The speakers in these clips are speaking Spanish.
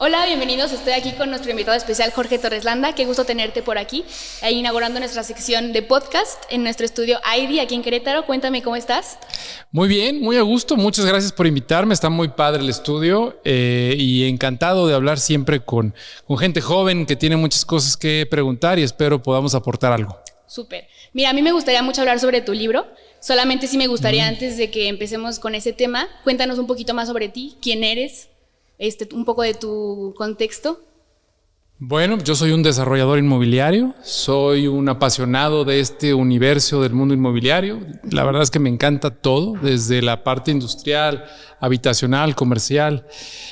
Hola, bienvenidos. Estoy aquí con nuestro invitado especial, Jorge Torres Landa. Qué gusto tenerte por aquí, inaugurando nuestra sección de podcast en nuestro estudio ID aquí en Querétaro. Cuéntame cómo estás. Muy bien, muy a gusto. Muchas gracias por invitarme. Está muy padre el estudio y encantado de hablar siempre con gente joven que tiene muchas cosas que preguntar y espero podamos aportar algo. Súper. Mira, a mí me gustaría mucho hablar sobre tu libro. Solamente sí me gustaría, antes de que empecemos con ese tema, cuéntanos un poquito más sobre ti, quién eres, un poco de tu contexto. Bueno, yo soy un desarrollador inmobiliario, soy un apasionado de este universo del mundo inmobiliario. La verdad es que me encanta todo, desde la parte industrial, habitacional, comercial.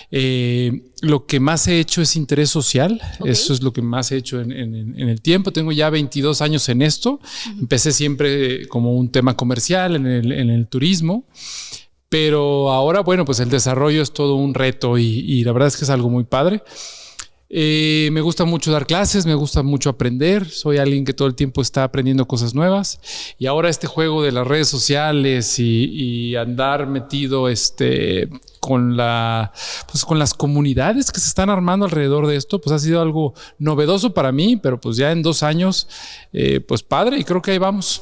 Lo que más he hecho es interés social. Okay. Eso es lo que más he hecho en el tiempo. Tengo ya 22 años en esto. Empecé siempre como un tema comercial en el turismo. Pero ahora, bueno, pues el desarrollo es todo un reto y la verdad es que es algo muy padre. Me gusta mucho dar clases, me gusta mucho aprender. Soy alguien que todo el tiempo está aprendiendo cosas nuevas. Y ahora este juego de las redes sociales y andar metido con las comunidades que se están armando alrededor de esto, pues ha sido algo novedoso para mí, pero pues ya en 2 años, pues padre, y creo que ahí vamos.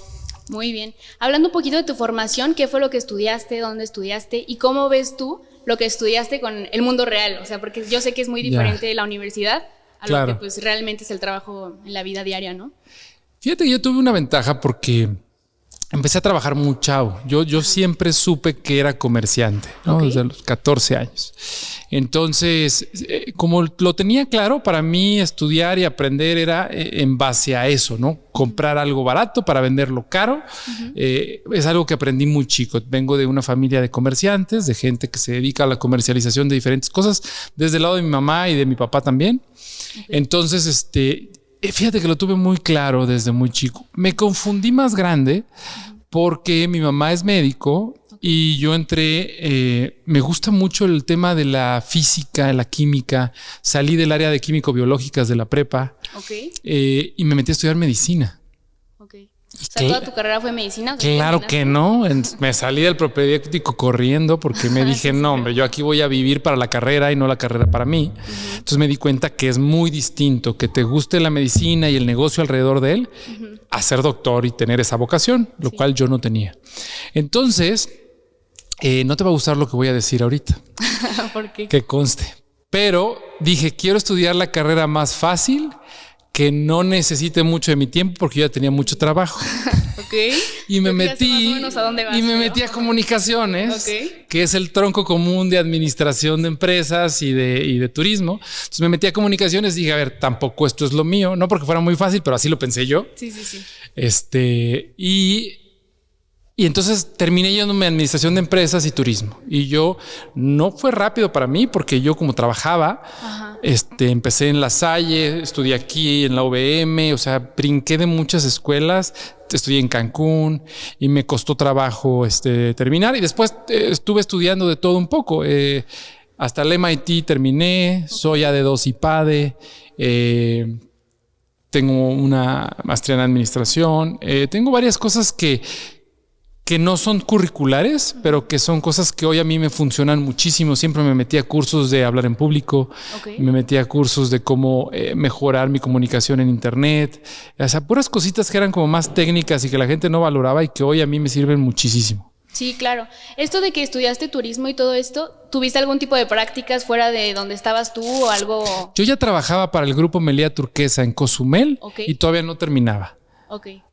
Muy bien. Hablando un poquito de tu formación, ¿qué fue lo que estudiaste, dónde estudiaste y cómo ves tú lo que estudiaste con el mundo real? O sea, porque yo sé que es muy diferente la universidad a lo que pues realmente es el trabajo en la vida diaria, ¿no? Fíjate que yo tuve una ventaja porque empecé a trabajar muy chavo. Yo siempre supe que era comerciante, ¿no? Desde los 14 años. Entonces, como lo tenía claro, para mí estudiar y aprender era en base a eso, ¿no? Comprar algo barato para venderlo caro. Es algo que aprendí muy chico. Vengo de una familia de comerciantes, de gente que se dedica a la comercialización de diferentes cosas, desde el lado de mi mamá y de mi papá también. Entonces, fíjate que lo tuve muy claro desde muy chico. Me confundí más grande porque mi mamá es médico y yo entré, me gusta mucho el tema de la física, la química. Salí del área de químico-biológicas de la prepa y me metí a estudiar medicina. O sea, ¿toda tu carrera fue medicina? Claro que no. Me salí del propedéutico corriendo porque me dije, no, hombre, yo aquí voy a vivir para la carrera y no la carrera para mí. Entonces me di cuenta que es muy distinto que te guste la medicina y el negocio alrededor de él a ser doctor y tener esa vocación, lo cual yo no tenía. Entonces, no te va a gustar lo que voy a decir ahorita. ¿Por qué? Que conste. Pero dije, quiero estudiar la carrera más fácil, que no necesite mucho de mi tiempo porque yo ya tenía mucho trabajo. Y me metí a comunicaciones, que es el tronco común de administración de empresas y de turismo. Entonces me metí a comunicaciones y dije, a ver, tampoco esto es lo mío, no porque fuera muy fácil, pero así lo pensé yo. Sí. Y entonces terminé yéndome a administración de empresas y turismo. Y yo no fue rápido para mí porque yo como trabajaba, empecé en La Salle, estudié aquí en la UVM, o sea, brinqué de muchas escuelas, estudié en Cancún y me costó trabajo terminar. Y después estuve estudiando de todo un poco. Hasta el MIT terminé, soy AD2 IPADE, tengo una maestría en administración, tengo varias cosas que no son curriculares, pero que son cosas que hoy a mí me funcionan muchísimo. Siempre me metí a cursos de hablar en público, me metí a cursos de cómo mejorar mi comunicación en internet. O sea, puras cositas que eran como más técnicas y que la gente no valoraba y que hoy a mí me sirven muchísimo. Sí, claro. Esto de que estudiaste turismo y todo esto, ¿tuviste algún tipo de prácticas fuera de donde estabas tú o algo? Yo ya trabajaba para el grupo Meliá Turquesa en Cozumel y todavía no terminaba.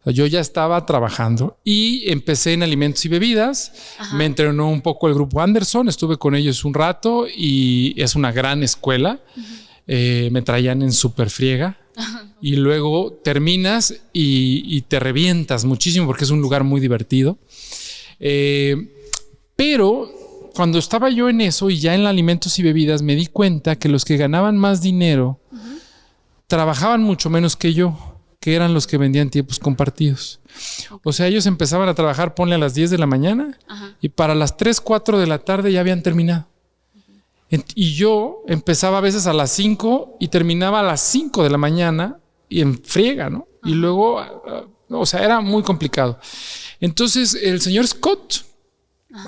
Yo ya estaba trabajando y empecé en alimentos y bebidas. Me entrenó un poco el grupo Anderson, estuve con ellos un rato y es una gran escuela. Me traían en súper friega y luego terminas y te revientas muchísimo porque es un lugar muy divertido. Pero cuando estaba yo en eso y ya en alimentos y bebidas me di cuenta que los que ganaban más dinero trabajaban mucho menos que yo, que eran los que vendían tiempos compartidos. O sea, ellos empezaban a trabajar, ponle a las 10 de la mañana y para las 3, 4 de la tarde ya habían terminado. Y yo empezaba a veces a las 5 y terminaba a las 5 de la mañana y en friega, ¿no? Y luego, o sea, era muy complicado. Entonces, el señor Scott,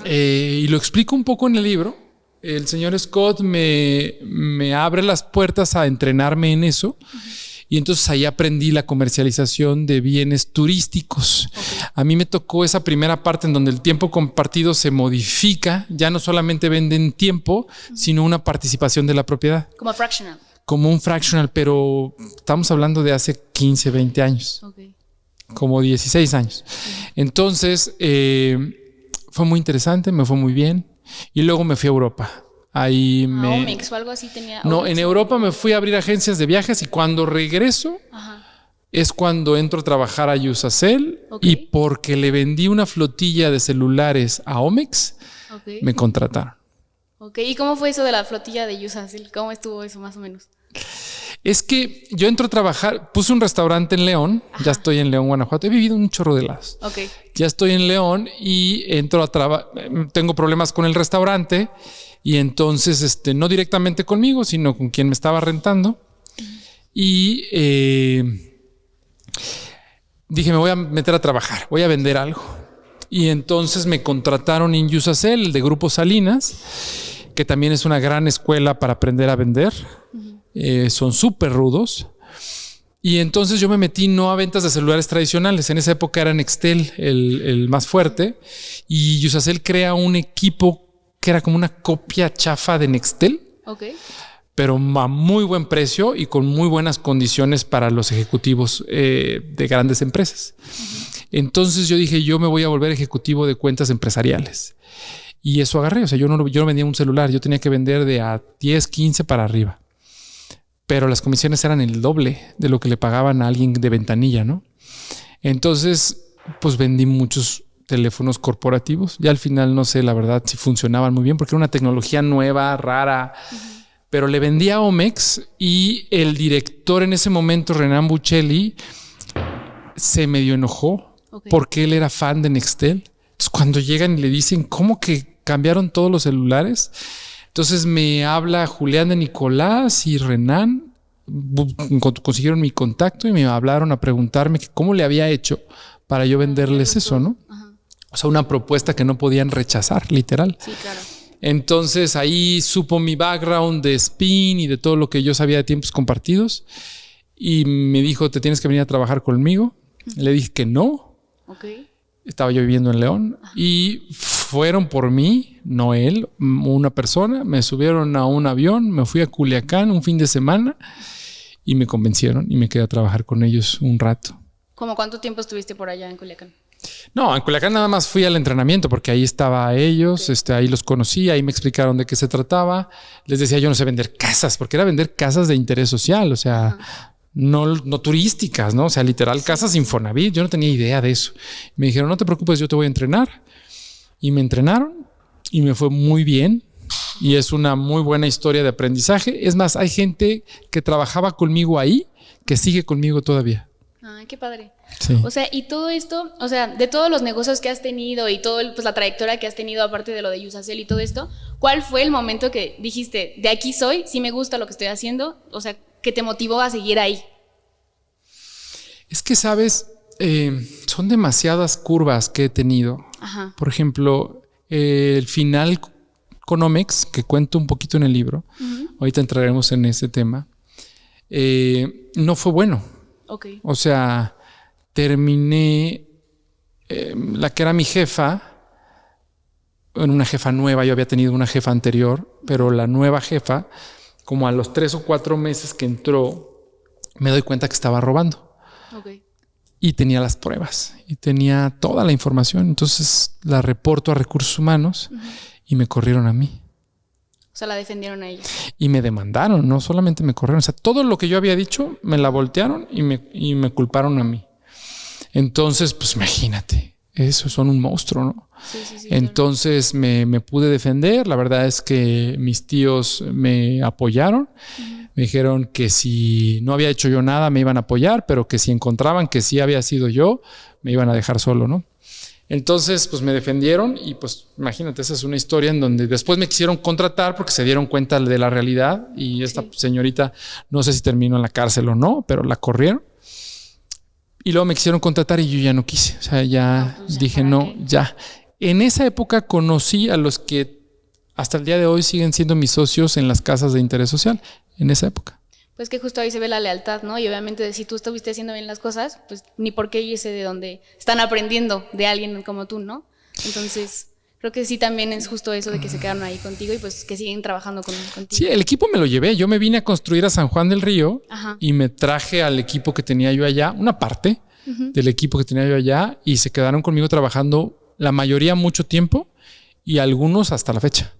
y lo explico un poco en el libro, El señor Scott me abre las puertas a entrenarme en eso. Y entonces ahí aprendí la comercialización de bienes turísticos. Okay. A mí me tocó esa primera parte en donde el tiempo compartido se modifica. Ya no solamente venden tiempo, sino una participación de la propiedad. Como fractional. Como un fractional, pero estamos hablando de hace 15, 20 años. Okay. Como 16 años. Entonces, fue muy interesante, me fue muy bien. Y luego me fui a Europa. Ahí Omex o algo así tenía. No, en Europa me fui a abrir agencias de viajes y cuando regreso es cuando entro a trabajar a Usacell y porque le vendí una flotilla de celulares a Omex, me contrataron. Ok, ¿y cómo fue eso de la flotilla de Usacell? ¿Cómo estuvo eso más o menos? Es que yo entro a trabajar, puse un restaurante en León, ya estoy en León, Guanajuato, he vivido un chorro de lados. Okay. Ya estoy en León y entro a trabajar, tengo problemas con el restaurante. Y entonces, no directamente conmigo, sino con quien me estaba rentando. Y dije, me voy a meter a trabajar, voy a vender algo. Y entonces me contrataron en Usacell, el de Grupo Salinas, que también es una gran escuela para aprender a vender. Son súper rudos. Y entonces yo me metí no a ventas de celulares tradicionales. En esa época era Nextel el más fuerte. Y Usacell crea un equipo que era como una copia chafa de Nextel, pero a muy buen precio y con muy buenas condiciones para los ejecutivos de grandes empresas. Entonces yo dije, yo me voy a volver ejecutivo de cuentas empresariales. Y eso agarré. O sea, yo no vendía un celular, yo tenía que vender de a 10, 15 para arriba. Pero las comisiones eran el doble de lo que le pagaban a alguien de ventanilla, ¿no? Entonces, pues vendí muchos teléfonos corporativos. Ya al final no sé la verdad si funcionaban muy bien porque era una tecnología nueva, rara, pero le vendí a Omex y el director en ese momento, Renan Buccelli, se medio enojó porque él era fan de Nextel. Entonces cuando llegan y le dicen, ¿cómo que cambiaron todos los celulares? Entonces me habla Julián de Nicolás y Renan, consiguieron mi contacto y me hablaron a preguntarme que cómo le había hecho para yo venderles eso, ¿no? O sea, una propuesta que no podían rechazar, literal. Sí, claro. Entonces ahí supo mi background de spin y de todo lo que yo sabía de tiempos compartidos. Y me dijo, te tienes que venir a trabajar conmigo. Le dije que no. Estaba yo viviendo en León. Y fueron por mí, no él, una persona. Me subieron a un avión, me fui a Culiacán un fin de semana y me convencieron y me quedé a trabajar con ellos un rato. ¿Cómo cuánto tiempo estuviste por allá en Culiacán? No, en Culiacán nada más fui al entrenamiento porque ahí estaba ellos, ahí los conocí, ahí me explicaron de qué se trataba. Les decía, yo no sé vender casas, porque era vender casas de interés social, o sea, no turísticas, ¿no? O sea, literal, casas Infonavit. Yo no tenía idea de eso. Me dijeron, no te preocupes, yo te voy a entrenar. Y me entrenaron y me fue muy bien. Y es una muy buena historia de aprendizaje. Es más, hay gente que trabajaba conmigo ahí que sigue conmigo todavía. Ay, qué padre. Sí. O sea, y todo esto, o sea, de todos los negocios que has tenido y todo pues la trayectoria que has tenido aparte de lo de Usacell y todo esto, ¿cuál fue el momento que dijiste, de aquí soy, sí me gusta lo que estoy haciendo? O sea, que te motivó a seguir ahí. Es que, ¿sabes? Son demasiadas curvas que he tenido. Por ejemplo, el final con Omex, que cuento un poquito en el libro, ahorita entraremos en ese tema, no fue bueno. O sea, terminé, la que era mi jefa, en una jefa nueva, yo había tenido una jefa anterior, pero la nueva jefa, como a los 3 o 4 meses que entró, me doy cuenta que estaba robando. Y tenía las pruebas y tenía toda la información. Entonces la reporto a Recursos Humanos y me corrieron a mí. O sea, la defendieron a ellos. Y me demandaron, no solamente me corrieron. O sea, todo lo que yo había dicho me la voltearon y me culparon a mí. Entonces, pues imagínate, eso son un monstruo, ¿no? Sí, entonces me pude defender. La verdad es que mis tíos me apoyaron. Me dijeron que si no había hecho yo nada me iban a apoyar, pero que si encontraban que sí había sido yo, me iban a dejar solo, ¿no? Entonces, pues me defendieron y pues imagínate, esa es una historia en donde después me quisieron contratar porque se dieron cuenta de la realidad y esta señorita, no sé si terminó en la cárcel o no, pero la corrieron. Y luego me quisieron contratar y yo ya no quise. O sea, ya dije no, ya. En esa época conocí a los que hasta el día de hoy siguen siendo mis socios en las casas de interés social en esa época. Pues que justo ahí se ve la lealtad, ¿no? Y obviamente si tú estuviste haciendo bien las cosas, pues ni por qué irse de donde están aprendiendo de alguien como tú, ¿no? Entonces, creo que sí también es justo eso de que se quedaron ahí contigo y pues que siguen trabajando contigo. Sí, el equipo me lo llevé. Yo me vine a construir a San Juan del Río. Ajá. Y me traje al equipo que tenía yo allá, una parte del equipo que tenía yo allá, y se quedaron conmigo trabajando la mayoría mucho tiempo y algunos hasta la fecha.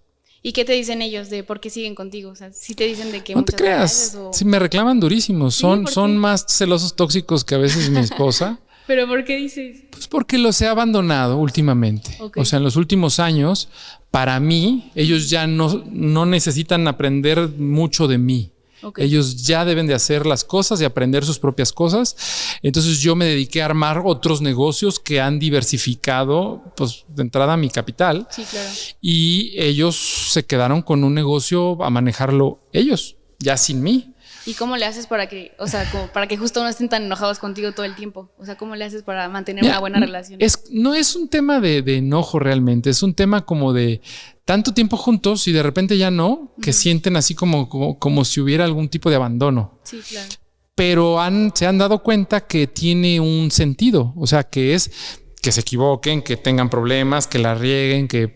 ¿Y qué te dicen ellos de por qué siguen contigo? O sea, ¿sí te dicen de que no te creas? O... Sí, me reclaman durísimo. Son más celosos tóxicos que a veces mi esposa. ¿Pero por qué dices? Pues porque los he abandonado últimamente. Okay. O sea, en los últimos años, para mí, ellos ya no necesitan aprender mucho de mí. Okay. Ellos ya deben de hacer las cosas y aprender sus propias cosas. Entonces yo me dediqué a armar otros negocios que han diversificado, pues de entrada mi capital. Sí, claro. Y ellos se quedaron con un negocio a manejarlo ellos, ya sin mí. ¿Y cómo le haces para que, o sea, como para que justo no estén tan enojados contigo todo el tiempo? O sea, ¿cómo le haces para mantener una buena relación? No es un tema de enojo realmente, es un tema como de tanto tiempo juntos y de repente ya no, que sienten así como si hubiera algún tipo de abandono. Sí, claro. Pero se han dado cuenta que tiene un sentido, o sea, que es que se equivoquen, que tengan problemas, que la rieguen, que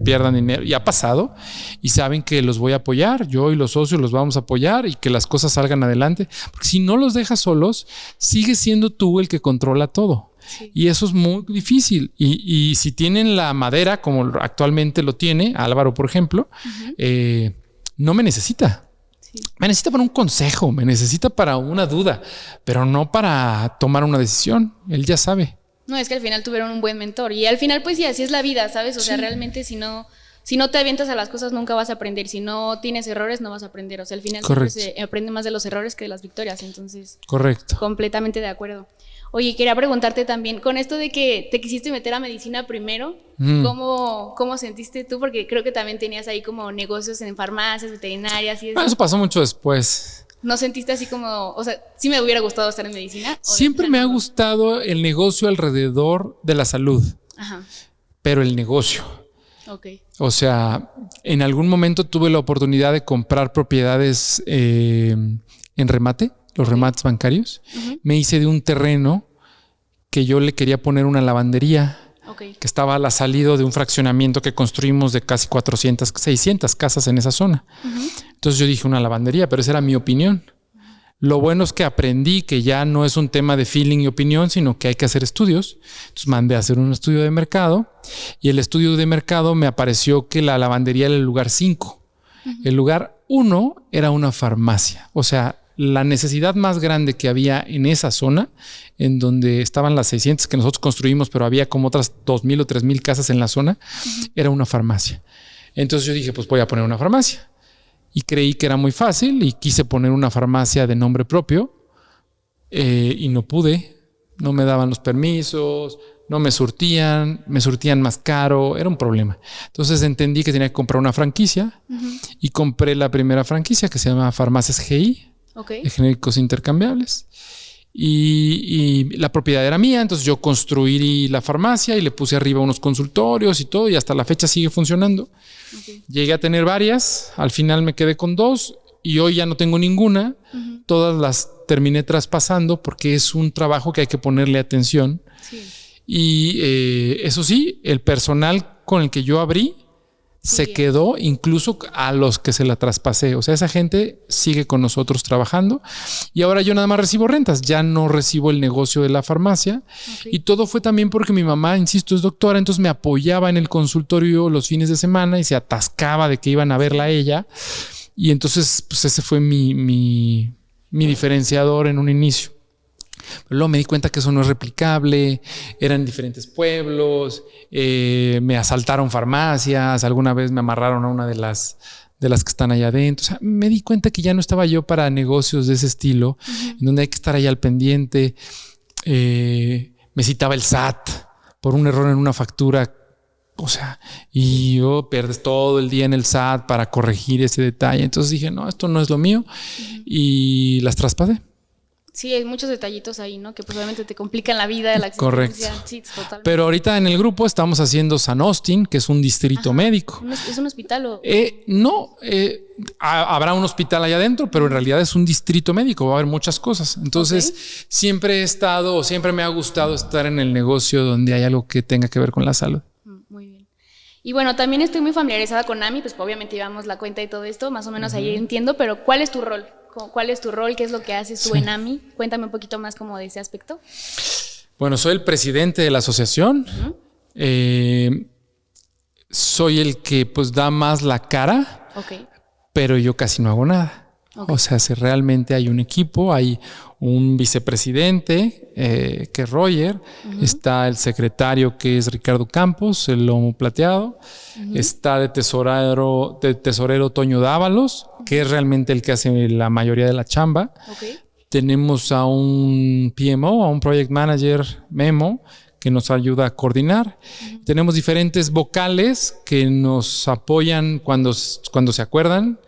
pierdan dinero. Y ha pasado y saben que los voy a apoyar. Yo y los socios los vamos a apoyar y que las cosas salgan adelante. Porque si no los dejas solos, sigues siendo tú el que controla todo. Sí. Y eso es muy difícil. Y si tienen la madera, como actualmente lo tiene Álvaro, por ejemplo, no me necesita. Sí. Me necesita para un consejo, me necesita para una duda, pero no para tomar una decisión. Él ya sabe. No, es que al final tuvieron un buen mentor y al final pues sí, así es la vida, ¿sabes? O sea, realmente si no te avientas a las cosas nunca vas a aprender, si no tienes errores no vas a aprender, o sea, al final siempre se aprende más de los errores que de las victorias, entonces. Correcto. Completamente de acuerdo. Oye, quería preguntarte también, con esto de que te quisiste meter a medicina primero, ¿cómo sentiste tú? Porque creo que también tenías ahí como negocios en farmacias, veterinarias y eso. Eso pasó mucho después. ¿No sentiste así como, o sea, sí me hubiera gustado estar en medicina? Siempre me ha gustado el negocio alrededor de la salud. Ajá. Pero el negocio. Ok. O sea, en algún momento tuve la oportunidad de comprar propiedades en remate, los remates bancarios. Me hice de un terreno que yo le quería poner una lavandería. Que estaba a la salida de un fraccionamiento que construimos de casi 400, 600 casas en esa zona. Entonces yo dije una lavandería, pero esa era mi opinión. Lo bueno es que aprendí que ya no es un tema de feeling y opinión, sino que hay que hacer estudios. Entonces mandé a hacer un estudio de mercado y el estudio de mercado me apareció que la lavandería era el lugar 5. El lugar 1 era una farmacia. O sea, la necesidad más grande que había en esa zona, en donde estaban las 600 que nosotros construimos, pero había como otras 2,000 o 3,000 casas en la zona, era una farmacia. Entonces yo dije, pues voy a poner una farmacia. Y creí que era muy fácil y quise poner una farmacia de nombre propio y no pude. No me daban los permisos, no me surtían más caro, era un problema. Entonces entendí que tenía que comprar una franquicia y compré la primera franquicia que se llama Farmacias GI. De genéricos intercambiables y la propiedad era mía, entonces yo construí la farmacia y le puse arriba unos consultorios y todo y hasta la fecha sigue funcionando. Llegué a tener varias, al final me quedé con 2 y hoy ya no tengo ninguna. Todas las terminé traspasando porque es un trabajo que hay que ponerle atención. Y eso sí, el personal con el que yo abrí se quedó, incluso a los que se la traspasé. O sea, esa gente sigue con nosotros trabajando y ahora yo nada más recibo rentas, ya no recibo el negocio de la farmacia. Y todo fue también porque mi mamá, insisto, es doctora, entonces me apoyaba en el consultorio los fines de semana y se atascaba de que iban a verla a ella. Y entonces, pues ese fue mi diferenciador en un inicio. Pero luego me di cuenta que eso no es replicable, eran diferentes pueblos, me asaltaron farmacias, alguna vez me amarraron a una de las que están allá adentro. O sea, me di cuenta que ya no estaba yo para negocios de ese estilo, en donde hay que estar ahí al pendiente. Me citaba el SAT por un error en una factura. O sea, y yo pierdes todo el día en el SAT para corregir ese detalle. Entonces dije, no, esto no es lo mío y las traspasé. Sí, hay muchos detallitos ahí, ¿no? Que pues obviamente te complican la vida, la existencia. Correcto. Sí, totalmente. Pero ahorita en el grupo estamos haciendo San Austin, que es un distrito médico. ¿Es un hospital o...? No, habrá un hospital allá adentro, pero en realidad es un distrito médico, va a haber muchas cosas. Entonces, siempre me ha gustado estar en el negocio donde hay algo que tenga que ver con la salud. Muy bien. Y bueno, también estoy muy familiarizada con AMI, pues obviamente llevamos la cuenta y todo esto, más o menos ahí entiendo, pero ¿cuál es tu rol? ¿Cuál es tu rol? ¿Qué es lo que haces tú en AMI? Cuéntame un poquito más como de ese aspecto. Bueno, soy el presidente de la asociación. Soy el que pues da más la cara, pero yo casi no hago nada. O sea, si realmente hay un equipo, hay un vicepresidente que es Roger, está el secretario que es Ricardo Campos, el lomo plateado, está de tesorero Toño Dávalos, que es realmente el que hace la mayoría de la chamba. Tenemos a un PMO, a un Project Manager, Memo, que nos ayuda a coordinar. Tenemos diferentes vocales que nos apoyan cuando se acuerdan,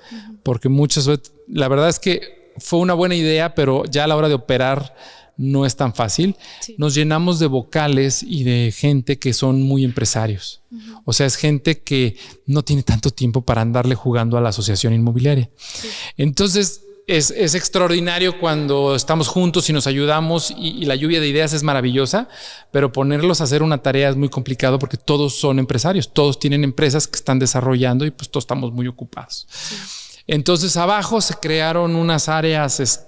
porque muchas veces, la verdad es que fue una buena idea, pero ya a la hora de operar no es tan fácil. Nos llenamos de vocales y de gente que son muy empresarios. O sea, es gente que no tiene tanto tiempo para andarle jugando a la asociación inmobiliaria. Entonces, es extraordinario cuando estamos juntos y nos ayudamos y la lluvia de ideas es maravillosa, pero ponerlos a hacer una tarea es muy complicado porque todos son empresarios, todos tienen empresas que están desarrollando y pues todos estamos muy ocupados. Entonces abajo se crearon unas áreas pues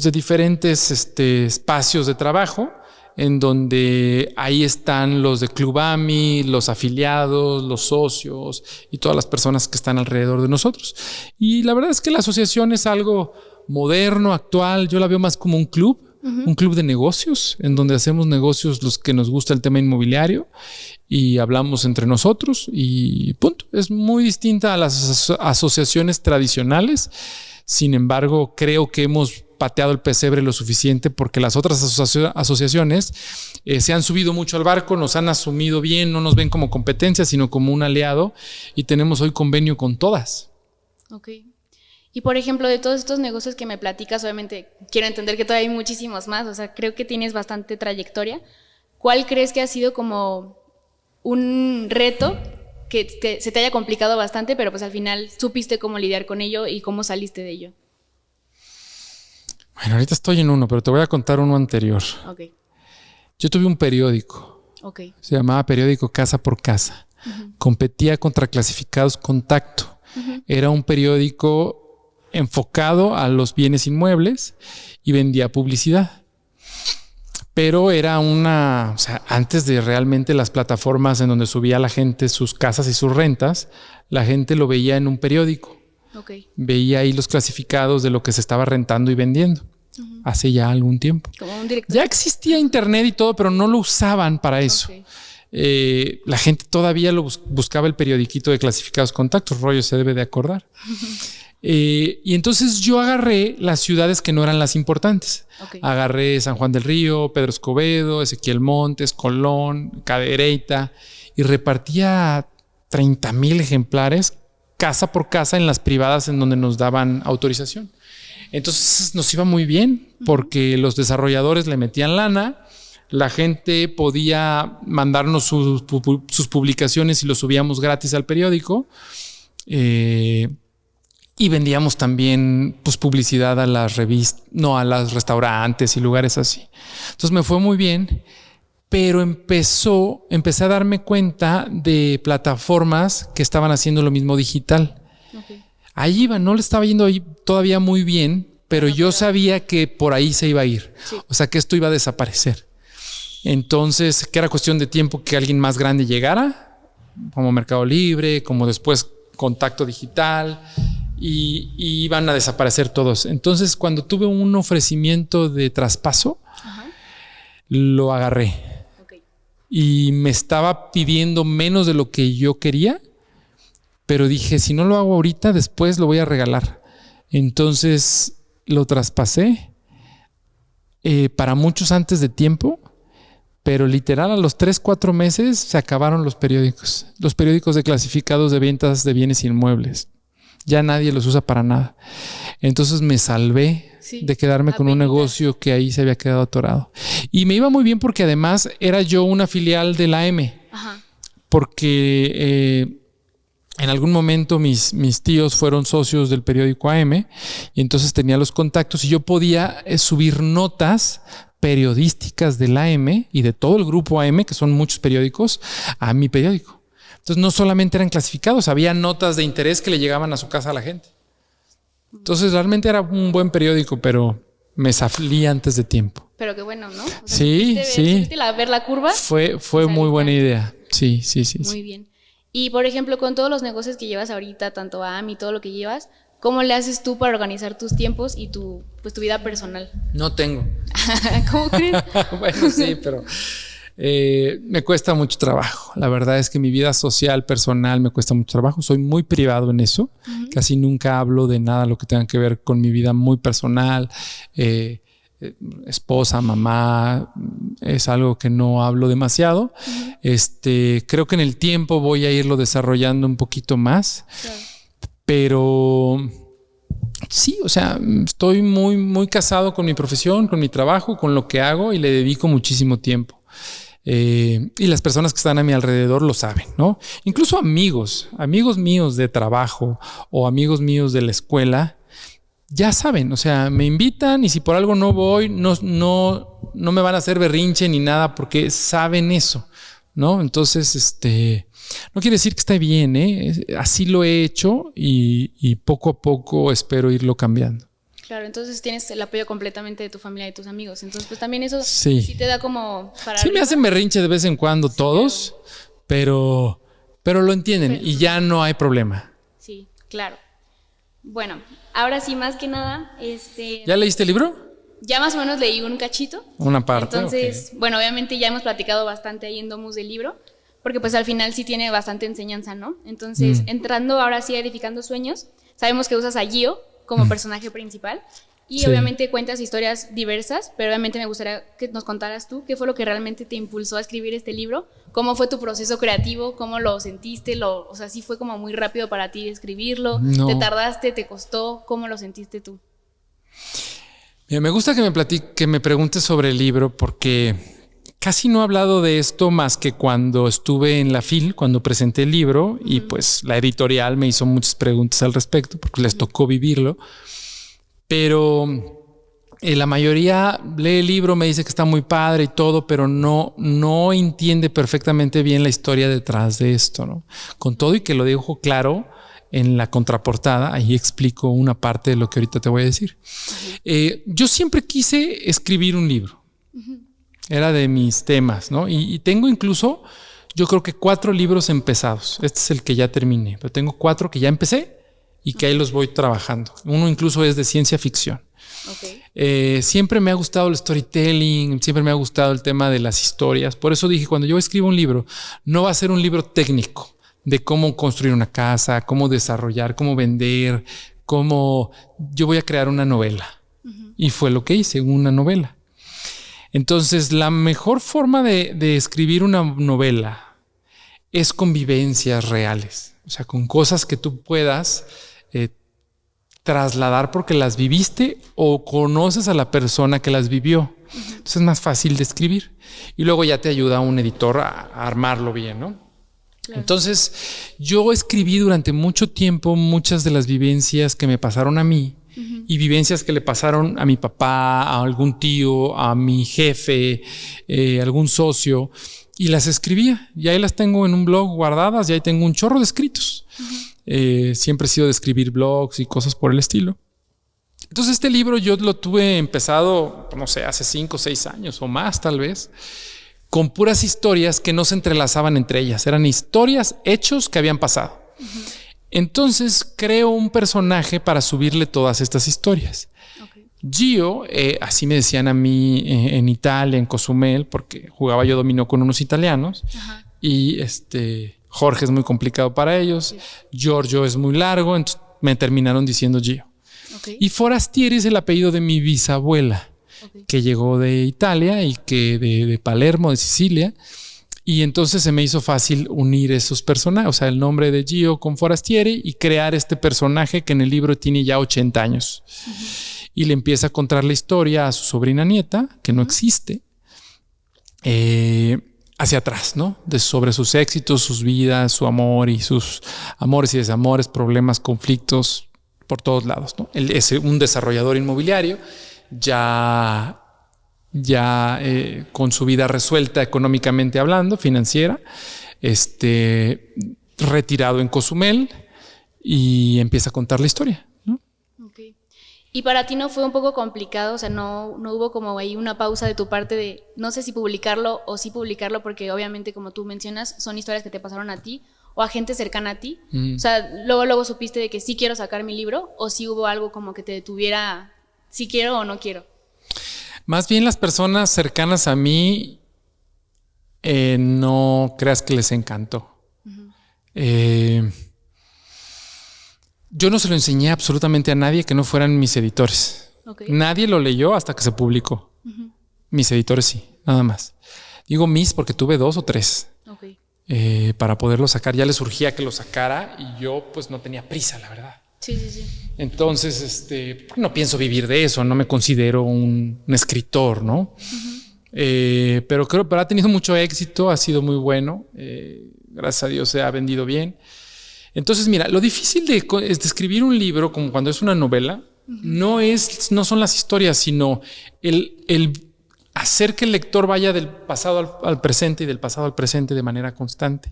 de diferentes espacios de trabajo, en donde ahí están los de Club AMI, los afiliados, los socios y todas las personas que están alrededor de nosotros. Y la verdad es que la asociación es algo moderno, actual. Yo la veo más como un club de negocios, en donde hacemos negocios los que nos gusta el tema inmobiliario y hablamos entre nosotros y punto. Es muy distinta a las asociaciones tradicionales. Sin embargo, creo que hemos pateado el pesebre lo suficiente porque las otras asociaciones se han subido mucho al barco, nos han asumido bien, no nos ven como competencia, sino como un aliado y tenemos hoy convenio con todas. Y por ejemplo, de todos estos negocios que me platicas, obviamente quiero entender que todavía hay muchísimos más, o sea, creo que tienes bastante trayectoria. ¿Cuál crees que ha sido como un reto que se te haya complicado bastante, pero pues al final supiste cómo lidiar con ello y cómo saliste de ello? Bueno, ahorita estoy en uno, pero te voy a contar uno anterior. Yo tuve un periódico. Se llamaba Periódico Casa por Casa. Competía contra Clasificados Contacto. Era un periódico enfocado a los bienes inmuebles y vendía publicidad. Pero era o sea, antes de realmente las plataformas en donde subía la gente sus casas y sus rentas, la gente lo veía en un periódico. Veía ahí los clasificados de lo que se estaba rentando y vendiendo hace ya algún tiempo. Como un director. Ya existía internet y todo, pero no lo usaban para eso. La gente todavía lo buscaba el periodiquito de Clasificados Contactos. Rollo se debe de acordar. Y entonces yo agarré las ciudades que no eran las importantes. Agarré San Juan del Río, Pedro Escobedo, Ezequiel Montes, Colón, Cadereyta y repartía 30,000 ejemplares casa por casa en las privadas en donde nos daban autorización. Entonces nos iba muy bien porque los desarrolladores le metían lana, la gente podía mandarnos sus publicaciones y los subíamos gratis al periódico y vendíamos también pues, publicidad a las revistas, no a los restaurantes y lugares así. Entonces me fue muy bien. Pero empecé a darme cuenta de plataformas que estaban haciendo lo mismo digital. Ahí iba, no le estaba yendo ahí todavía muy bien, pero yo sabía que por ahí se iba a ir. O sea, que esto iba a desaparecer. Entonces, que era cuestión de tiempo que alguien más grande llegara, como Mercado Libre, como después Contacto Digital, y iban a desaparecer todos. Entonces, cuando tuve un ofrecimiento de traspaso, lo agarré. Y me estaba pidiendo menos de lo que yo quería, pero dije, si no lo hago ahorita, después lo voy a regalar. Entonces lo traspasé para muchos antes de tiempo, pero literal a los 3-4 meses se acabaron los periódicos de clasificados de ventas de bienes inmuebles. Ya nadie los usa para nada. Entonces me salvé de quedarme con un negocio que ahí se había quedado atorado. Y me iba muy bien porque además era yo una filial del AM. Ajá. Porque en algún momento mis tíos fueron socios del periódico AM y entonces tenía los contactos y yo podía subir notas periodísticas del AM y de todo el grupo AM, que son muchos periódicos, a mi periódico. Entonces no solamente eran clasificados, había notas de interés que le llegaban a su casa a la gente. Entonces realmente era un buen periódico, pero me salí antes de tiempo. Pero qué bueno, ¿no? O sea, sí. Ver la curva. Fue muy buena idea. Sí. Muy bien. Y por ejemplo, con todos los negocios que llevas ahorita, tanto AM y todo lo que llevas, ¿cómo le haces tú para organizar tus tiempos y tu vida personal? No tengo. ¿Cómo crees? Bueno, sí, pero me cuesta mucho trabajo. La verdad es que mi vida social, personal, me cuesta mucho trabajo. Soy muy privado en eso. Uh-huh. Casi nunca hablo de nada lo que tenga que ver con mi vida muy personal. Esposa, mamá, es algo que no hablo demasiado. Uh-huh. Creo que en el tiempo voy a irlo desarrollando un poquito más. Claro. Pero sí, o sea, estoy muy, muy casado con mi profesión, con mi trabajo, con lo que hago y le dedico muchísimo tiempo. Y las personas que están a mi alrededor lo saben, ¿no? Incluso amigos míos de trabajo o amigos míos de la escuela ya saben, o sea, me invitan y si por algo no voy, no me van a hacer berrinche ni nada porque saben eso, ¿no? Entonces, no quiere decir que esté bien, así lo he hecho y poco a poco espero irlo cambiando. Claro, entonces tienes el apoyo completamente de tu familia y de tus amigos. Entonces, pues también eso sí te da como para sí arriba. Me hacen berrinche de vez en cuando todos, pero lo entienden y ya no hay problema. Sí, claro. Bueno, ahora sí, más que nada, ¿Ya leíste el libro? Ya más o menos leí un cachito. Una parte. Entonces, bueno, obviamente ya hemos platicado bastante ahí en Domus del libro, porque pues al final sí tiene bastante enseñanza, ¿no? Entonces, entrando ahora sí a Edificando Sueños, sabemos que usas a Gio como personaje principal y obviamente cuentas historias diversas, pero obviamente me gustaría que nos contaras tú qué fue lo que realmente te impulsó a escribir este libro, cómo fue tu proceso creativo, cómo lo sentiste, o sea, sí fue como muy rápido para ti escribirlo, no. ¿Te tardaste, te costó? ¿Cómo lo sentiste tú? Mira, me gusta que me preguntes sobre el libro porque casi no he hablado de esto más que cuando estuve en la FIL, cuando presenté el libro y pues la editorial me hizo muchas preguntas al respecto porque les tocó vivirlo. Pero la mayoría lee el libro, me dice que está muy padre y todo, pero no entiende perfectamente bien la historia detrás de esto, ¿no? Con todo y que lo dejo claro en la contraportada, ahí explico una parte de lo que ahorita te voy a decir. Yo siempre quise escribir un libro. Era de mis temas, ¿no? Y tengo incluso, yo creo que 4 libros empezados. Este es el que ya terminé, pero tengo 4 que ya empecé y que ahí los voy trabajando. Uno incluso es de ciencia ficción. Okay. Siempre me ha gustado el storytelling, siempre me ha gustado el tema de las historias. Por eso dije, cuando yo escribo un libro, no va a ser un libro técnico de cómo construir una casa, cómo desarrollar, cómo vender, yo voy a crear una novela. Y fue lo que hice, una novela. Entonces, la mejor forma de escribir una novela es con vivencias reales, o sea, con cosas que tú puedas trasladar porque las viviste o conoces a la persona que las vivió. Entonces es más fácil de escribir y luego ya te ayuda un editor a armarlo bien, ¿no? Claro. Entonces, yo escribí durante mucho tiempo muchas de las vivencias que me pasaron a mí. Y vivencias que le pasaron a mi papá, a algún tío, a mi jefe, algún socio, y las escribía. Y ahí las tengo en un blog guardadas y ahí tengo un chorro de escritos. Siempre he sido de escribir blogs y cosas por el estilo. Entonces este libro yo lo tuve empezado, no sé, hace 5 o 6 años o más tal vez, con puras historias que no se entrelazaban entre ellas. Eran historias, hechos que habían pasado. Entonces creo un personaje para subirle todas estas historias. Okay. Gio, así me decían a mí en Italia, en Cozumel, porque jugaba yo dominó con unos italianos. Ajá. Y Jorge es muy complicado para ellos. Sí. Giorgio es muy largo, entonces me terminaron diciendo Gio. Okay. Y Forastieri es el apellido de mi bisabuela, que llegó de Italia y que de Palermo, de Sicilia. Y entonces se me hizo fácil unir esos personajes, o sea, el nombre de Gio con Forastieri y crear este personaje que en el libro tiene ya 80 años. Y le empieza a contar la historia a su sobrina nieta, que no existe, hacia atrás, ¿no? Sobre sus éxitos, sus vidas, su amor y sus amores y desamores, problemas, conflictos por todos lados, ¿no? Él es un desarrollador inmobiliario, ya con su vida resuelta económicamente hablando, financiera, retirado en Cozumel, y empieza a contar la historia, ¿no? Okay. ¿Y para ti no fue un poco complicado? O sea, no hubo como ahí una pausa de tu parte de no sé si publicarlo o sí publicarlo, porque obviamente, como tú mencionas, son historias que te pasaron a ti o a gente cercana a ti. O sea, luego supiste de que sí quiero sacar mi libro, o sí hubo algo como que te detuviera, si quiero o no quiero. Más bien las personas cercanas a mí, no creas que les encantó. Yo no se lo enseñé absolutamente a nadie que no fueran mis editores. Okay. Nadie lo leyó hasta que se publicó. Mis editores sí, nada más. Digo mis porque tuve 2 o 3. Okay. Para poderlo sacar. Ya les surgía que lo sacara y yo pues no tenía prisa, la verdad. Sí. Entonces, no pienso vivir de eso, no me considero un escritor, ¿no? Pero ha tenido mucho éxito, ha sido muy bueno. Gracias a Dios se ha vendido bien. Entonces, mira, lo difícil de escribir un libro, como cuando es una novela, no son las historias, sino el hacer que el lector vaya del pasado al presente y del pasado al presente de manera constante.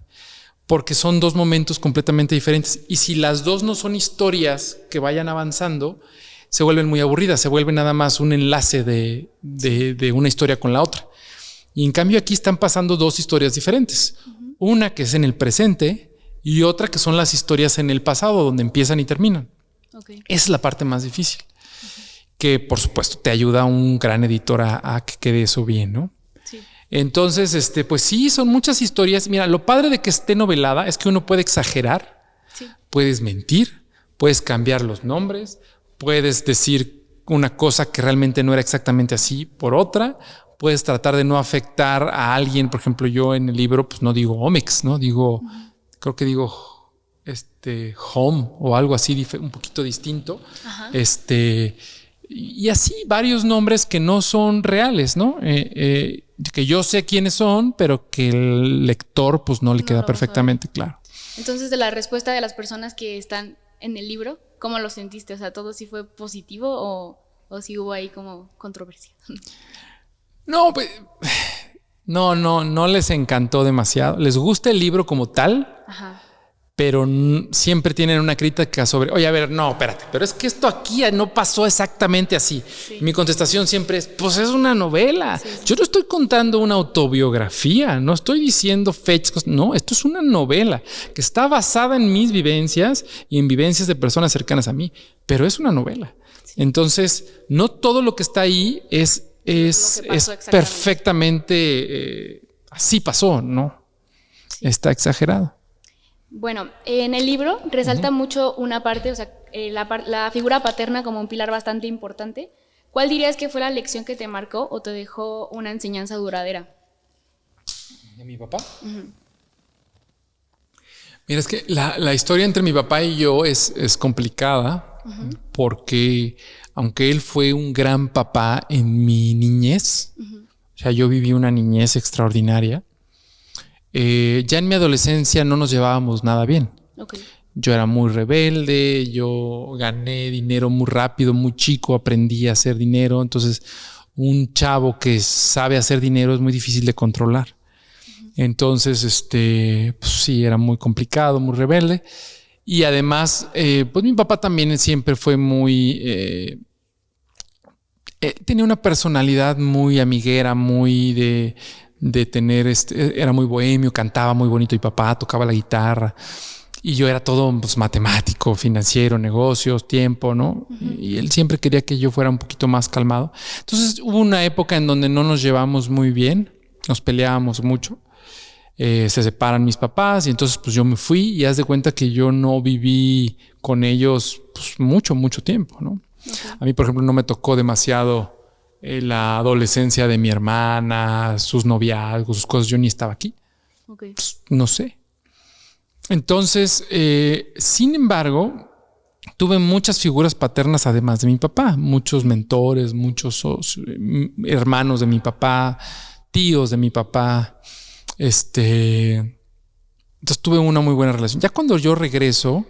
Porque son 2 momentos completamente diferentes. Y si las 2 no son historias que vayan avanzando, se vuelven muy aburridas, se vuelve nada más un enlace de una historia con la otra. Y en cambio aquí están pasando 2 historias diferentes. Una que es en el presente y otra que son las historias en el pasado, donde empiezan y terminan. Okay. Esa es la parte más difícil. Que por supuesto te ayuda un gran editor a que quede eso bien, ¿no? Entonces, pues sí, son muchas historias. Mira, lo padre de que esté novelada es que uno puede exagerar, puedes mentir, puedes cambiar los nombres, puedes decir una cosa que realmente no era exactamente así por otra, puedes tratar de no afectar a alguien. Por ejemplo, yo en el libro pues no digo Omex, ¿no? Creo que digo Home o algo así un poquito distinto. Y así varios nombres que no son reales, ¿no? Que yo sé quiénes son, pero que el lector pues no le queda perfectamente claro. Entonces, de la respuesta de las personas que están en el libro, ¿cómo lo sentiste? O sea, ¿todo sí fue positivo o sí hubo ahí como controversia? No, pues, no les encantó demasiado. Les gusta el libro como tal. Ajá. Pero siempre tienen una crítica sobre, oye, a ver, no, espérate, pero es que esto aquí no pasó exactamente así. Sí. Mi contestación siempre es, pues es una novela. Sí. Yo no estoy contando una autobiografía, no estoy diciendo fechas, no, esto es una novela que está basada en mis vivencias y en vivencias de personas cercanas a mí, pero es una novela. Sí. Entonces, no todo lo que está ahí es perfectamente así pasó, ¿no? Sí. Está exagerado. Bueno, en el libro resalta mucho una parte, o sea, la figura paterna como un pilar bastante importante. ¿Cuál dirías que fue la lección que te marcó o te dejó una enseñanza duradera? ¿De mi papá? Mira, es que la historia entre mi papá y yo es complicada porque aunque él fue un gran papá en mi niñez, o sea, yo viví una niñez extraordinaria, ya en mi adolescencia no nos llevábamos nada bien. Okay. Yo era muy rebelde, yo gané dinero muy rápido, muy chico, aprendí a hacer dinero. Entonces, un chavo que sabe hacer dinero es muy difícil de controlar. Entonces, pues sí, era muy complicado, muy rebelde. Y además, pues mi papá también siempre fue muy... tenía una personalidad muy amiguera, muy de tener, era muy bohemio, cantaba muy bonito. Mi papá tocaba la guitarra y yo era todo pues, matemático, financiero, negocios, tiempo, ¿no? Y él siempre quería que yo fuera un poquito más calmado. Entonces hubo una época en donde no nos llevamos muy bien, nos peleábamos mucho. Se separan mis papás y entonces pues yo me fui y haz de cuenta que yo no viví con ellos pues, mucho tiempo, ¿no? Okay. A mí, por ejemplo, no me tocó demasiado la adolescencia de mi hermana, sus noviazgos, sus cosas. Yo ni estaba aquí. Okay. Pues, no sé. Entonces, sin embargo, tuve muchas figuras paternas además de mi papá, muchos mentores, muchos hermanos de mi papá, tíos de mi papá. Entonces tuve una muy buena relación. Ya cuando yo regreso,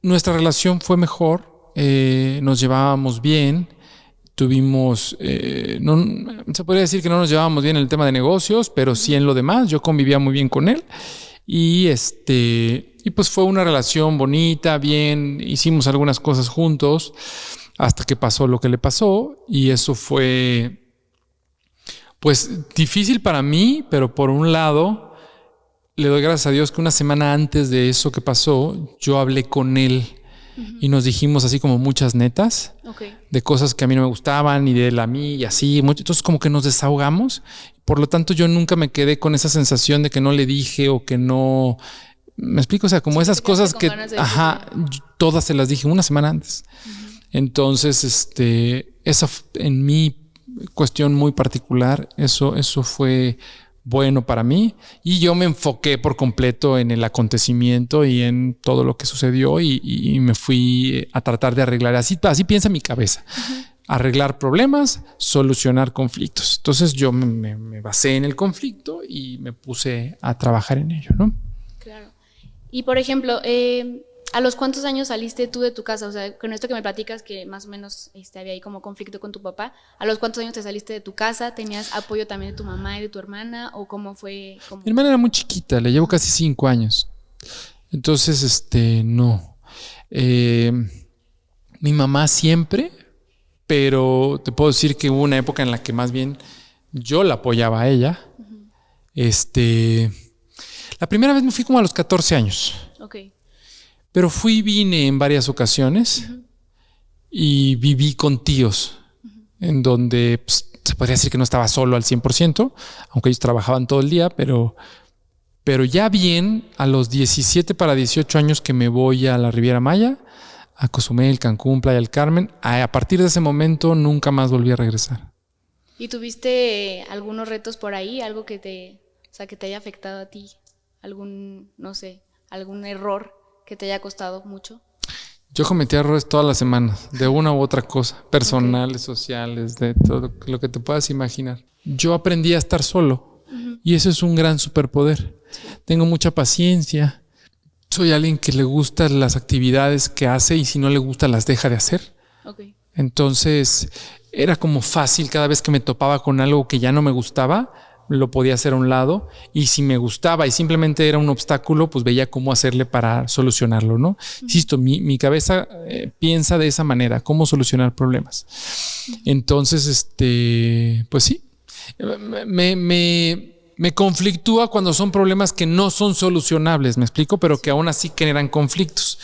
nuestra relación fue mejor, nos llevábamos bien, tuvimos, no, se podría decir que no nos llevábamos bien en el tema de negocios, pero sí en lo demás, yo convivía muy bien con él y pues fue una relación bonita, bien, hicimos algunas cosas juntos hasta que pasó lo que le pasó y eso fue pues difícil para mí, pero por un lado le doy gracias a Dios que una semana antes de eso que pasó, yo hablé con él y nos dijimos así como muchas netas de cosas que a mí no me gustaban y de él a mí y así. Entonces como que nos desahogamos. Por lo tanto, yo nunca me quedé con esa sensación de que no le dije o que no... ¿Me explico? O sea, como esas cosas que... todas se las dije una semana antes. Entonces, esa en mi cuestión muy particular, eso fue bueno para mí y yo me enfoqué por completo en el acontecimiento y en todo lo que sucedió y me fui a tratar de arreglar. Así piensa mi cabeza. Arreglar problemas, solucionar conflictos. Entonces yo me basé en el conflicto y me puse a trabajar en ello, ¿no? Claro. Y por ejemplo, ¿a los cuántos años saliste tú de tu casa? O sea, con esto que me platicas que más o menos había ahí como conflicto con tu papá, ¿a los cuántos años te saliste de tu casa? ¿Tenías apoyo también de tu mamá y de tu hermana? ¿O cómo fue? Mi hermana era muy chiquita, le llevo casi 5 años. Entonces, no. Mi mamá siempre, pero te puedo decir que hubo una época en la que más bien yo la apoyaba a ella. La primera vez me fui como a los 14 años. Ok. Pero fui y vine en varias ocasiones y viví con tíos en donde pues, se podría decir que no estaba solo al 100%, aunque ellos trabajaban todo el día, pero ya bien a los 17 para 18 años que me voy a la Riviera Maya, a Cozumel, Cancún, Playa del Carmen, a partir de ese momento nunca más volví a regresar. ¿Y tuviste algunos retos por ahí? ¿Algo que te haya afectado a ti? ¿Algún error que te haya costado mucho? Yo cometí errores todas las semanas, de una u otra cosa, personales, sociales, de todo lo que te puedas imaginar. Yo aprendí a estar solo y eso es un gran superpoder. Sí. Tengo mucha paciencia. Soy alguien que le gustan las actividades que hace y si no le gusta las deja de hacer. Okay. Entonces era como fácil cada vez que me topaba con algo que ya no me gustaba, lo podía hacer a un lado y si me gustaba y simplemente era un obstáculo, pues veía cómo hacerle para solucionarlo, ¿no? Insisto, mi cabeza piensa de esa manera, cómo solucionar problemas. Entonces, pues sí, me conflictúa cuando son problemas que no son solucionables, ¿me explico? Pero que aún así generan conflictos,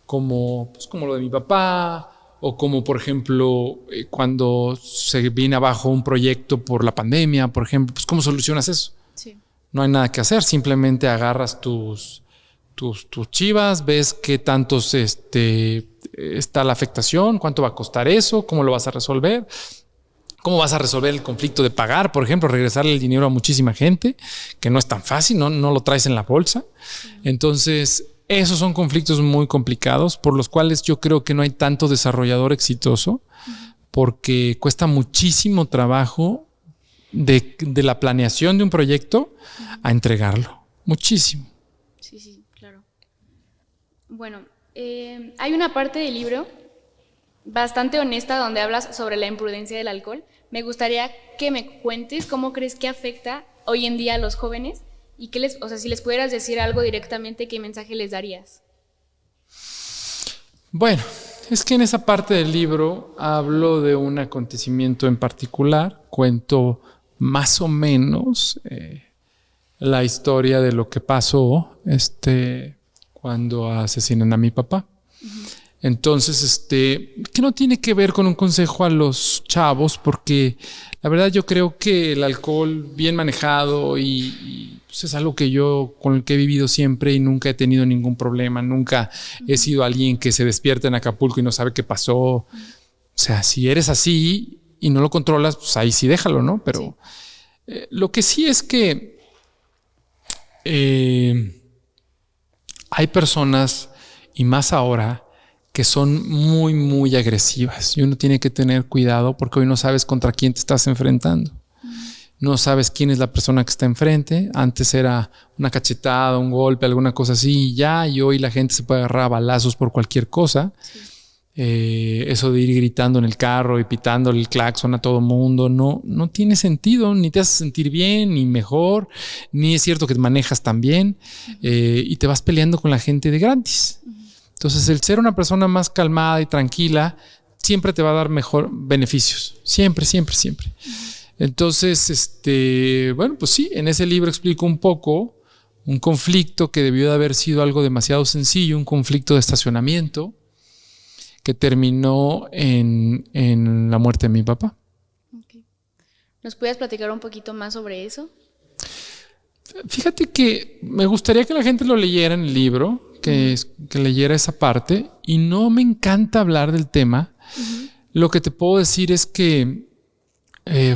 como lo de mi papá, o como, por ejemplo, cuando se viene abajo un proyecto por la pandemia, por ejemplo, pues ¿cómo solucionas eso? Sí. No hay nada que hacer, simplemente agarras tus chivas, ves qué tantos está la afectación, cuánto va a costar eso, cómo lo vas a resolver, cómo vas a resolver el conflicto de pagar, por ejemplo, regresarle el dinero a muchísima gente, que no es tan fácil, no lo traes en la bolsa. Entonces, esos son conflictos muy complicados por los cuales yo creo que no hay tanto desarrollador exitoso porque cuesta muchísimo trabajo de la planeación de un proyecto a entregarlo. Muchísimo. Sí, claro. Bueno, hay una parte del libro bastante honesta donde hablas sobre la imprudencia del alcohol. Me gustaría que me cuentes cómo crees que afecta hoy en día a los jóvenes. ¿Y si les pudieras decir algo directamente, qué mensaje les darías? Bueno, es que en esa parte del libro hablo de un acontecimiento en particular, cuento más o menos la historia de lo que pasó cuando asesinan a mi papá. Entonces, que no tiene que ver con un consejo a los chavos, porque la verdad yo creo que el alcohol bien manejado y pues es algo que con el que he vivido siempre y nunca he tenido ningún problema. Nunca he sido alguien que se despierta en Acapulco y no sabe qué pasó. O sea, si eres así y no lo controlas, pues ahí sí déjalo, ¿no? Pero lo que sí es que hay personas, y más ahora, que son muy, muy agresivas. Y uno tiene que tener cuidado porque hoy no sabes contra quién te estás enfrentando. No sabes quién es la persona que está enfrente. Antes era una cachetada, un golpe, alguna cosa así, y ya. Y hoy la gente se puede agarrar a balazos por cualquier cosa. Sí. Eso de ir gritando en el carro y pitándole el claxon a todo mundo no tiene sentido, ni te hace sentir bien, ni mejor, ni es cierto que manejas tan bien, y te vas peleando con la gente de gratis. Entonces, el ser una persona más calmada y tranquila siempre te va a dar mejor beneficios. Siempre, siempre, siempre. Entonces, bueno, pues sí, en ese libro explico un poco un conflicto que debió de haber sido algo demasiado sencillo, un conflicto de estacionamiento que terminó en la muerte de mi papá. Okay. ¿Nos puedes platicar un poquito más sobre eso? Fíjate que me gustaría que la gente lo leyera en el libro, que leyera esa parte, y no me encanta hablar del tema. Lo que te puedo decir es que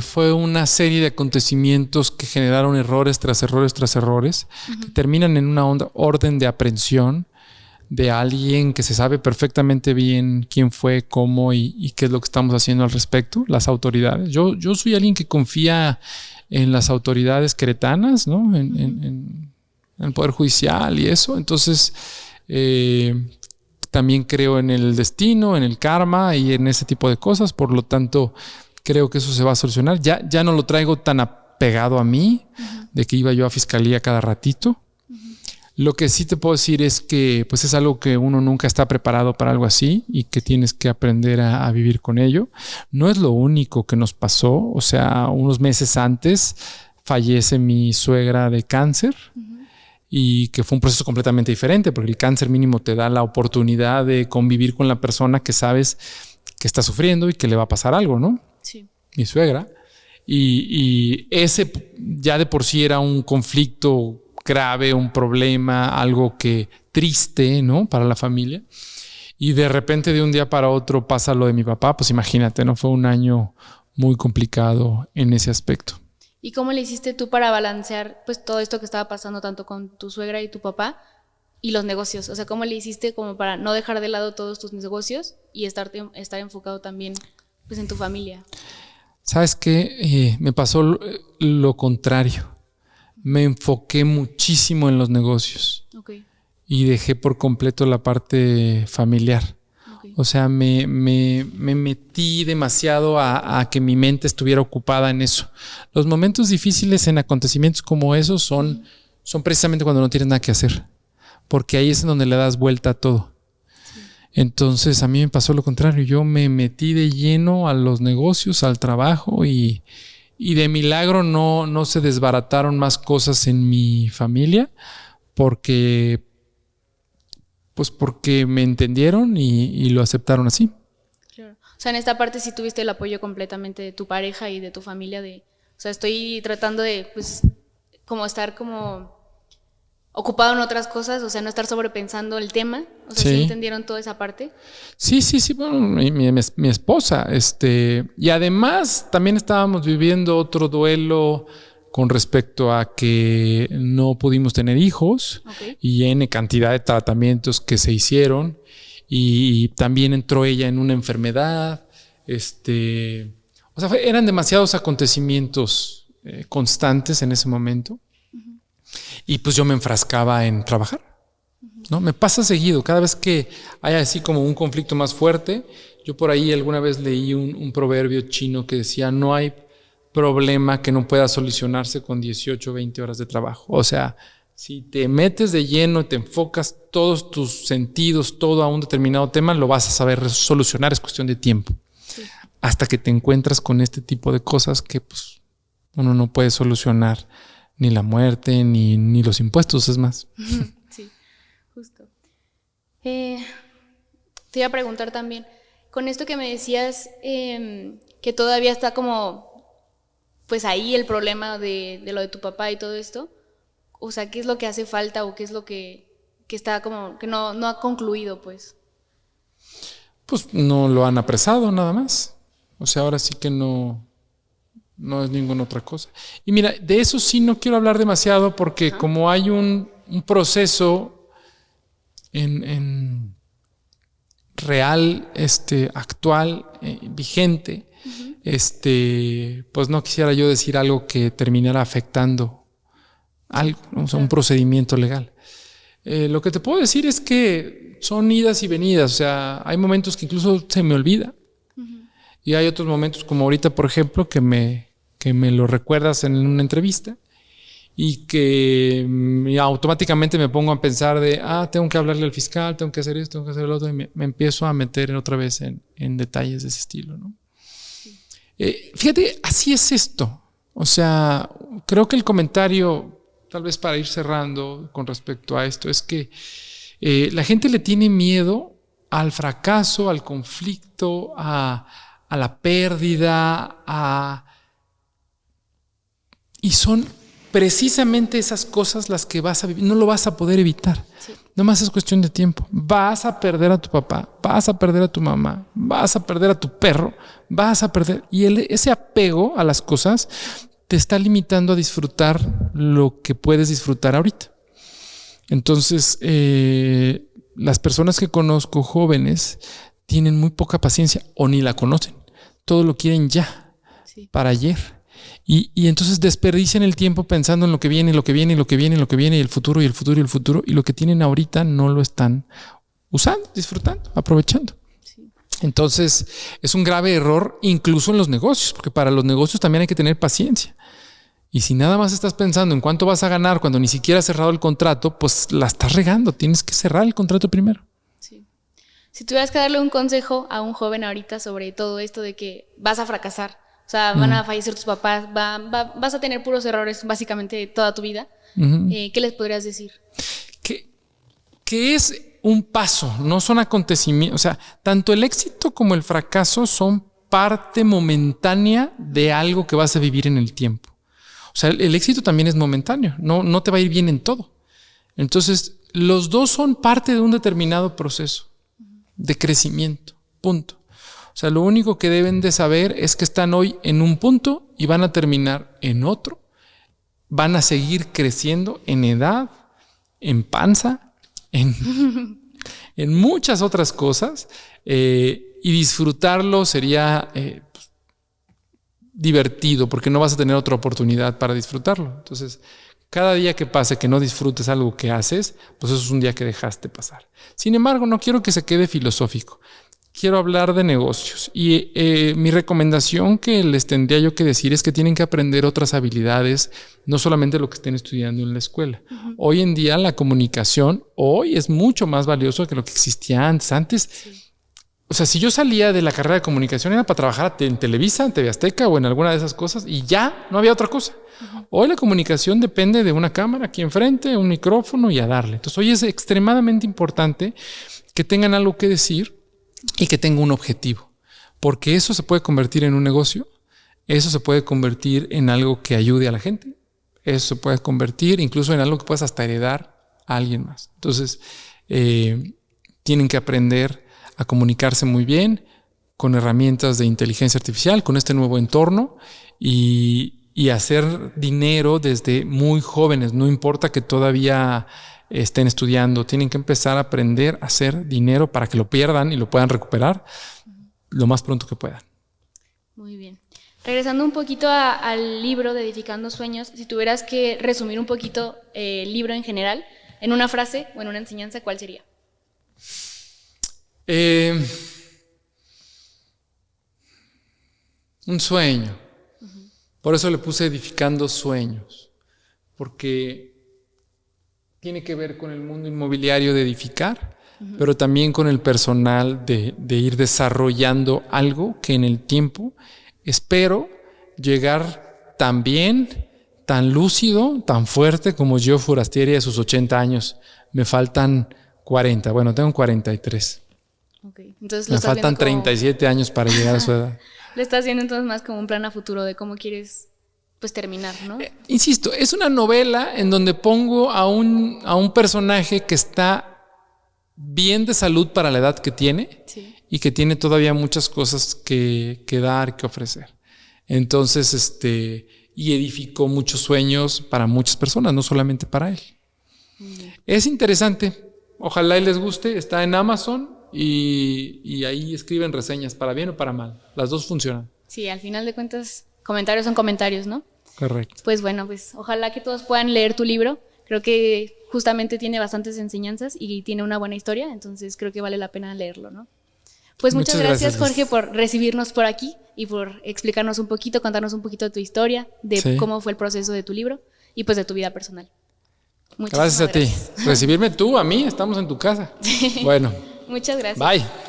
fue una serie de acontecimientos que generaron errores tras errores tras errores, que terminan en una orden de aprehensión de alguien que se sabe perfectamente bien quién fue, cómo y qué es lo que estamos haciendo al respecto, las autoridades. Yo soy alguien que confía en las autoridades queretanas, ¿no? En el Poder Judicial y eso. Entonces, también creo en el destino, en el karma y en ese tipo de cosas. Por lo tanto, creo que eso se va a solucionar. Ya no lo traigo tan apegado a mí, de que iba yo a fiscalía cada ratito. Lo que sí te puedo decir es que pues es algo que uno nunca está preparado para algo así y que tienes que aprender a vivir con ello. No es lo único que nos pasó. O sea, unos meses antes fallece mi suegra de cáncer y que fue un proceso completamente diferente porque el cáncer mínimo te da la oportunidad de convivir con la persona que sabes que está sufriendo y que le va a pasar algo, ¿no? Sí. Mi suegra. Y ese ya de por sí era un conflicto grave, un problema, algo que triste, ¿no? Para la familia. Y de repente de un día para otro pasa lo de mi papá, pues imagínate, ¿no? Fue un año muy complicado en ese aspecto. ¿Y cómo le hiciste tú para balancear pues todo esto que estaba pasando tanto con tu suegra y tu papá y los negocios? O sea, ¿cómo le hiciste como para no dejar de lado todos tus negocios y estar enfocado también pues en tu familia? ¿Sabes qué? Me pasó lo contrario. Me enfoqué muchísimo en los negocios. Okay. Y dejé por completo la parte familiar. Okay. O sea, me metí demasiado a que mi mente estuviera ocupada en eso. Los momentos difíciles en acontecimientos como esos son precisamente cuando no tienes nada que hacer, porque ahí es en donde le das vuelta a todo. Sí. Entonces a mí me pasó lo contrario. Yo me metí de lleno a los negocios, al trabajo y de milagro no se desbarataron más cosas en mi familia porque me entendieron y lo aceptaron así. Claro. O sea, en esta parte sí tuviste el apoyo completamente de tu pareja y de tu familia. O sea, estoy tratando de, pues, como estar como ocupado en otras cosas, o sea, no estar sobrepensando el tema. O sea, ¿sí entendieron toda esa parte? Sí. Bueno, mi esposa, y además también estábamos viviendo otro duelo con respecto a que no pudimos tener hijos. Okay. Y N cantidad de tratamientos que se hicieron y también entró ella en una enfermedad. O sea, eran demasiados acontecimientos constantes en ese momento. Y pues yo me enfrascaba en trabajar, ¿no? Me pasa seguido, cada vez que hay así como un conflicto más fuerte. Yo por ahí alguna vez leí un proverbio chino que decía: no hay problema que no pueda solucionarse con 18 o 20 horas de trabajo. O sea, si te metes de lleno, te enfocas todos tus sentidos, todo a un determinado tema, lo vas a saber solucionar, es cuestión de tiempo. Sí. Hasta que te encuentras con este tipo de cosas que pues uno no puede solucionar. Ni la muerte, ni los impuestos, es más. Sí, justo. Te iba a preguntar también, con esto que me decías, que todavía está como, pues ahí el problema de lo de tu papá y todo esto, o sea, ¿qué es lo que hace falta o qué es lo que está como, que no ha concluido, pues? Pues no lo han apresado nada más. O sea, ahora sí que no no es ninguna otra cosa. Y mira, de eso sí no quiero hablar demasiado porque como hay un proceso en real, actual, vigente, pues no quisiera yo decir algo que terminara afectando algo, ¿no? O sea, un procedimiento legal. Lo que te puedo decir es que son idas y venidas, o sea, hay momentos que incluso se me olvida y hay otros momentos como ahorita, por ejemplo, que me lo recuerdas en una entrevista y que automáticamente me pongo a pensar de, tengo que hablarle al fiscal, tengo que hacer esto, tengo que hacer lo otro, y me empiezo a meter otra vez en detalles de ese estilo, ¿no? Fíjate, así es esto. O sea, creo que el comentario, tal vez para ir cerrando con respecto a esto, es que la gente le tiene miedo al fracaso, al conflicto, a la pérdida, y son precisamente esas cosas las que vas a vivir. No lo vas a poder evitar. Sí. Nomás es cuestión de tiempo. Vas a perder a tu papá, vas a perder a tu mamá, vas a perder a tu perro, vas a perder. Y ese apego a las cosas te está limitando a disfrutar lo que puedes disfrutar ahorita. Entonces, las personas que conozco jóvenes tienen muy poca paciencia o ni la conocen. Todo lo quieren ya, para ayer. Y entonces desperdician el tiempo pensando en lo que viene, lo que viene, lo que viene, lo que viene, y el futuro, y el futuro, y el futuro. Y lo que tienen ahorita no lo están usando, disfrutando, aprovechando. Sí. Entonces, es un grave error incluso en los negocios, porque para los negocios también hay que tener paciencia. Y si nada más estás pensando en cuánto vas a ganar cuando ni siquiera has cerrado el contrato, pues la estás regando. Tienes que cerrar el contrato primero. Sí. Si tuvieras que darle un consejo a un joven ahorita sobre todo esto de que vas a fracasar, o sea, van a fallecer tus papás, vas a tener puros errores básicamente toda tu vida, ¿qué les podrías decir? Que es un paso, no son acontecimientos. O sea, tanto el éxito como el fracaso son parte momentánea de algo que vas a vivir en el tiempo. O sea, el éxito también es momentáneo, no te va a ir bien en todo. Entonces, los dos son parte de un determinado proceso de crecimiento, punto. O sea, lo único que deben de saber es que están hoy en un punto y van a terminar en otro. Van a seguir creciendo en edad, en panza, en muchas otras cosas. Y disfrutarlo sería divertido porque no vas a tener otra oportunidad para disfrutarlo. Entonces, cada día que pase que no disfrutes algo que haces, pues eso es un día que dejaste pasar. Sin embargo, no quiero que se quede filosófico. Quiero hablar de negocios y mi recomendación que les tendría yo que decir es que tienen que aprender otras habilidades, no solamente lo que estén estudiando en la escuela. Hoy en día la comunicación hoy es mucho más valioso que lo que existía antes. Antes, o sea, si yo salía de la carrera de comunicación era para trabajar en Televisa, en TV Azteca o en alguna de esas cosas y ya no había otra cosa. Hoy la comunicación depende de una cámara aquí enfrente, un micrófono y a darle. Entonces hoy es extremadamente importante que tengan algo que decir y que tenga un objetivo, porque eso se puede convertir en un negocio, eso se puede convertir en algo que ayude a la gente, eso se puede convertir incluso en algo que puedas hasta heredar a alguien más. Entonces, tienen que aprender a comunicarse muy bien con herramientas de inteligencia artificial, con este nuevo entorno y hacer dinero desde muy jóvenes. No importa que todavía estén estudiando, tienen que empezar a aprender a hacer dinero para que lo pierdan y lo puedan recuperar lo más pronto que puedan. Muy bien. Regresando un poquito al libro de Edificando Sueños, si tuvieras que resumir un poquito el libro en general, en una frase o en una enseñanza, ¿cuál sería? Un sueño. Por eso le puse Edificando Sueños, porque tiene que ver con el mundo inmobiliario de edificar, pero también con el personal de ir desarrollando algo que en el tiempo espero llegar tan bien, tan lúcido, tan fuerte como Gio Forastieri a sus 80 años. Me faltan 40, bueno, tengo 43. Okay. Entonces me faltan 37 años para llegar a su edad. Lo estás viendo entonces más como un plan a futuro de cómo quieres pues terminar, ¿no? Insisto, es una novela en donde pongo a un personaje que está bien de salud para la edad que tiene y que tiene todavía muchas cosas que dar, que ofrecer. Entonces, y edificó muchos sueños para muchas personas, no solamente para él. Es interesante. Ojalá y les guste. Está en Amazon y ahí escriben reseñas, para bien o para mal. Las dos funcionan. Sí, al final de cuentas, comentarios son comentarios, ¿no? Correcto. Pues bueno, pues ojalá que todos puedan leer tu libro. Creo que justamente tiene bastantes enseñanzas y tiene una buena historia, entonces creo que vale la pena leerlo, ¿no? Pues muchas gracias, Jorge, por recibirnos por aquí y por explicarnos un poquito, contarnos un poquito de tu historia, de cómo fue el proceso de tu libro y pues de tu vida personal. Gracias a ti. Recibirme tú, a mí, estamos en tu casa. Bueno. Muchas gracias. Bye.